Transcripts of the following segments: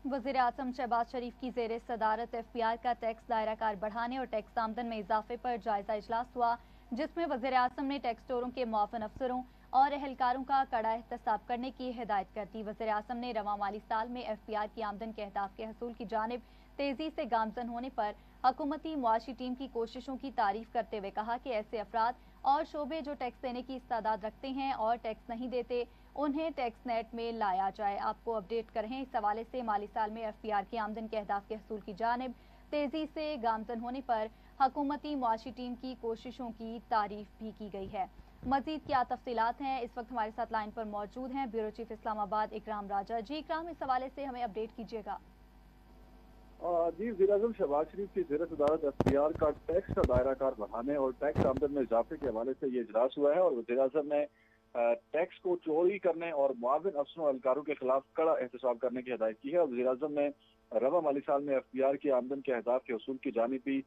वज़ीर आज़म शहबाज शरीफ की ज़ेर सदारत एफपीआर का टैक्स दायरा कार बढ़ाने और टैक्स आमदन में इजाफे पर जायजा इजलास हुआ, जिसमें वज़ीर आज़म ने टैक्स चोरों के मुआवन अफसरों और एहलकारों का कड़ा एहतसाब करने की हिदायत कर दी। वज़ीर आज़म ने रवां माली साल में एफपीआर की आमदन के अहदाफ के हसूल की जानिब तेजी से गामजन होने पर हुकूमती मुआशी टीम की कोशिशों की तारीफ करते हुए कहा कि ऐसे अफराद और शोबे जो टैक्स देने की इस्तादाद रखते हैं और टैक्स नहीं देते, उन्हें टैक्स नेट में लाया जाए। आपको अपडेट कर रहे हैं। इस हवाले से माली साल में एफपीआर की आमदन के अहदाफ के हसूल की जानिब तेजी से गामजन होने पर हुकूमती मुआशी टीम की कोशिशों की तारीफ भी की गई है। मजीद क्या तफसीलात हैं, इस वक्त हमारे साथ लाइन पर मौजूद हैं ब्यूरो चीफ इस्लामाबाद इकराम राजा। जी इकराम, इस हवाले से हमें अपडेट कीजिएगा। जी, वज़ीर-ए-आज़म शहबाज शरीफ की ज़ेर सदारत एफपीआर का टैक्स का दायरा कार बढ़ाने और टैक्स आमदन में इजाफे के हवाले से ये इजलास हुआ है और वज़ीर-ए-आज़म ने टैक्स को चोरी करने और मुआविन अफसरों एहलकारों के खिलाफ कड़ा एहतसाब करने की हिदायत की है। और वज़ीर-ए-आज़म ने रवा माली साल में एफपीआर की आमदन के अहदाफ के हसूल की जानिब भी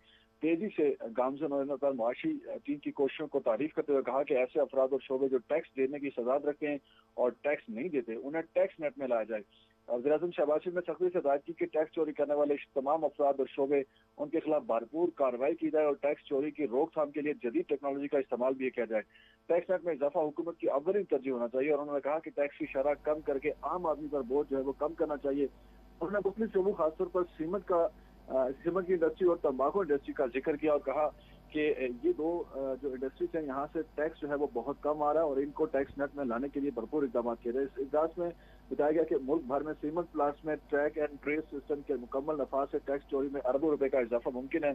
तेजी से गामजन होने पर मुआशी टीम की कोशिशों को तारीफ करते हुए कहा कि ऐसे अफराद और शोबे जो टैक्स देने की सजाद रखते हैं और टैक्स नहीं देते, उन्हें टैक्स नेट में लाया जाए। वज़ीर-ए-आज़म शहबाज शरीफ ने सख्ती से हिदायत की कि टैक्स चोरी करने वाले तमाम अफराद और शोबे उनके खिलाफ भरपूर कार्रवाई की जाए और टैक्स चोरी की रोकथाम के लिए जदीद टेक्नोलॉजी का इस्तेमाल भी किया जाए। टैक्स नेट में इजाफा हुकूमत की अव्वलीन तरजीह होना चाहिए और उन्होंने कहा कि टैक्स की शरह कम करके आम आदमी पर बोझ जो है वो कम करना चाहिए। उन्होंने मुख्तलिफ शोबों खासतौर पर सीमेंट की इंडस्ट्री और तंबाकू इंडस्ट्री का जिक्र किया और कहा कि ये दो जो इंडस्ट्रीज हैं, यहाँ से टैक्स जो है वो बहुत कम आ रहा है और इनको टैक्स नेट में लाने के लिए भरपूर इकदाम किए गए। इस इजलास में बताया गया कि मुल्क भर में सीमेंट प्लांट्स में ट्रैक एंड ट्रेस सिस्टम के मुकम्मल नफाज से टैक्स चोरी में अरबों रुपए का इजाफा मुमकिन है।